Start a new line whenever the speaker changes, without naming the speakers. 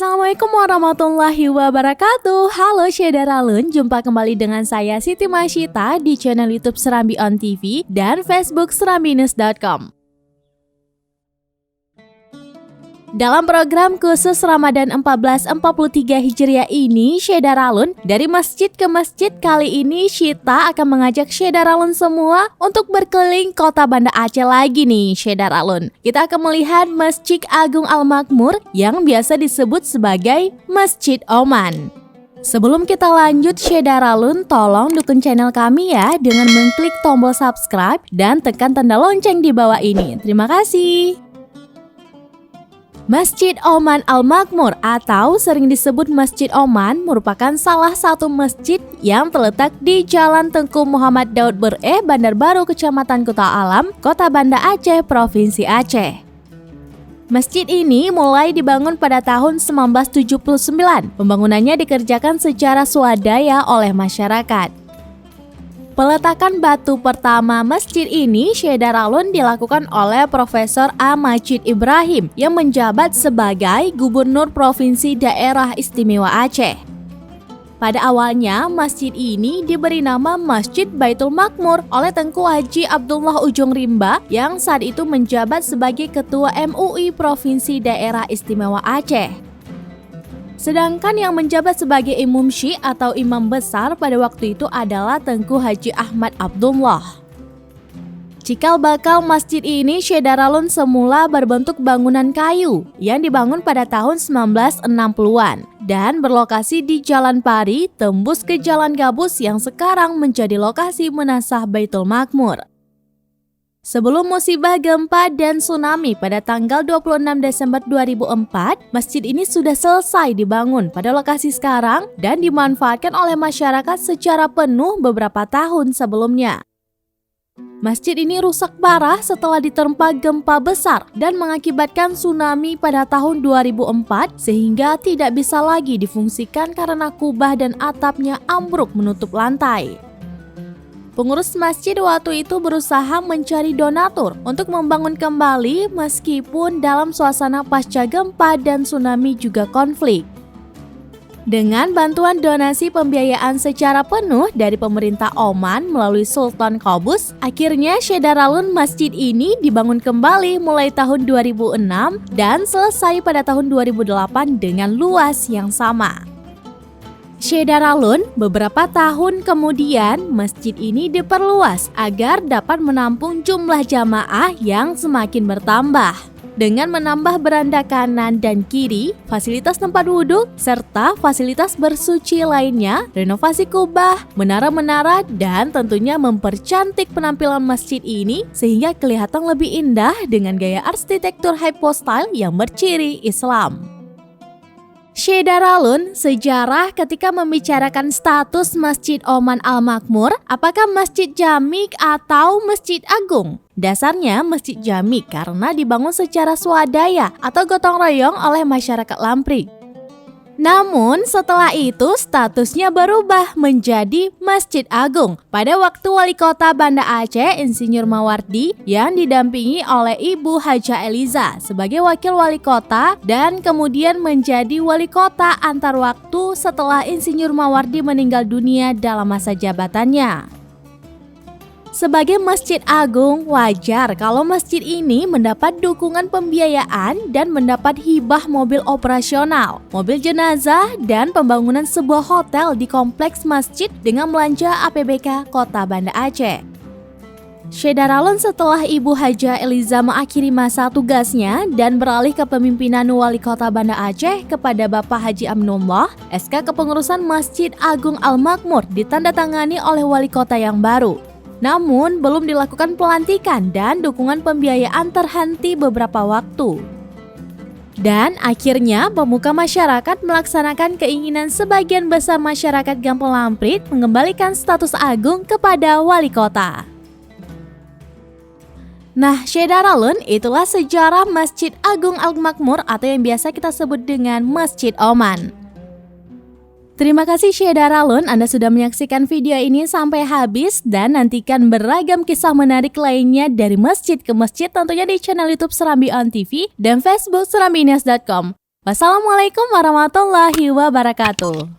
Assalamualaikum warahmatullahi wabarakatuh. Halo Syedaralun, jumpa kembali dengan saya Siti Masyita di channel YouTube Serambi On TV dan Facebook serambinews.com. Dalam program khusus Ramadan 1443 Hijriah ini, Syedaralun, dari masjid ke masjid kali ini Syita akan mengajak Syedaralun semua untuk berkeliling kota Banda Aceh lagi nih Syedaralun. Kita akan melihat Masjid Agung Al-Makmur yang biasa disebut sebagai Masjid Oman. Sebelum kita lanjut Syedaralun, tolong dukung channel kami ya dengan mengklik tombol subscribe dan tekan tanda lonceng di bawah ini. Terima kasih. Masjid Oman Al-Makmur atau sering disebut Masjid Oman merupakan salah satu masjid yang terletak di Jalan Tengku Muhammad Daud Bereh, Bandar Baru, Kecamatan Kuta Alam, Kota Banda Aceh, Provinsi Aceh. Masjid ini mulai dibangun pada tahun 1979. Pembangunannya dikerjakan secara swadaya oleh masyarakat. Peletakan batu pertama masjid ini Syedaralun dilakukan oleh Profesor A. Majid Ibrahim yang menjabat sebagai Gubernur Provinsi Daerah Istimewa Aceh. Pada awalnya masjid ini diberi nama Masjid Baitul Makmur oleh Tengku Haji Abdullah Ujung Rimba yang saat itu menjabat sebagai Ketua MUI Provinsi Daerah Istimewa Aceh. Sedangkan yang menjabat sebagai Imam Syekh atau imam besar pada waktu itu adalah Tengku Haji Ahmad Abdullah. Cikal bakal masjid ini Syedaralun semula berbentuk bangunan kayu yang dibangun pada tahun 1960-an dan berlokasi di Jalan Pari tembus ke Jalan Gabus yang sekarang menjadi lokasi Menasah Baitul Makmur. Sebelum musibah gempa dan tsunami pada tanggal 26 Desember 2004, masjid ini sudah selesai dibangun pada lokasi sekarang dan dimanfaatkan oleh masyarakat secara penuh beberapa tahun sebelumnya. Masjid ini rusak parah setelah diterpa gempa besar dan mengakibatkan tsunami pada tahun 2004 sehingga tidak bisa lagi difungsikan karena kubah dan atapnya ambruk menutup lantai. Pengurus masjid waktu itu berusaha mencari donatur untuk membangun kembali meskipun dalam suasana pasca gempa dan tsunami juga konflik. Dengan bantuan donasi pembiayaan secara penuh dari pemerintah Oman melalui Sultan Qaboos, akhirnya Syedaralun masjid ini dibangun kembali mulai tahun 2006 dan selesai pada tahun 2008 dengan luas yang sama. Syedaralun, beberapa tahun kemudian masjid ini diperluas agar dapat menampung jumlah jamaah yang semakin bertambah. Dengan menambah beranda kanan dan kiri, fasilitas tempat wudhu, serta fasilitas bersuci lainnya, renovasi kubah, menara-menara, dan tentunya mempercantik penampilan masjid ini sehingga kelihatan lebih indah dengan gaya arsitektur hypo-style yang berciri Islam. Syedaralun, sejarah ketika membicarakan status Masjid Oman Al-Makmur, apakah Masjid Jamik atau Masjid Agung? Dasarnya Masjid Jamik karena dibangun secara swadaya atau gotong royong oleh masyarakat Lamprik. Namun setelah itu statusnya berubah menjadi Masjid Agung pada waktu Wali Kota Banda Aceh Insinyur Mawardi yang didampingi oleh Ibu Haja Eliza sebagai Wakil Wali Kota dan kemudian menjadi Wali Kota antar waktu setelah Insinyur Mawardi meninggal dunia dalam masa jabatannya. Sebagai Masjid Agung, wajar kalau masjid ini mendapat dukungan pembiayaan dan mendapat hibah mobil operasional, mobil jenazah, dan pembangunan sebuah hotel di kompleks masjid dengan belanja APBK Kota Banda Aceh. Syedaralun, setelah Ibu Haja Eliza mengakhiri masa tugasnya dan beralih ke pemimpinan Wali Kota Banda Aceh kepada Bapak Haji Aminullah, SK Kepengurusan Masjid Agung Al-Makmur ditandatangani oleh Wali Kota yang baru. Namun, belum dilakukan pelantikan dan dukungan pembiayaan terhenti beberapa waktu. Dan akhirnya pemuka masyarakat melaksanakan keinginan sebagian besar masyarakat Gampong Lamprit mengembalikan status agung kepada Wali Kota. Nah, Syedaralun, itulah sejarah Masjid Agung Al-Makmur atau yang biasa kita sebut dengan Masjid Oman. Terima kasih Syedaralun, Anda sudah menyaksikan video ini sampai habis dan nantikan beragam kisah menarik lainnya dari masjid ke masjid tentunya di channel YouTube Serambi On TV dan Facebook serambinews.com. Wassalamualaikum warahmatullahi wabarakatuh.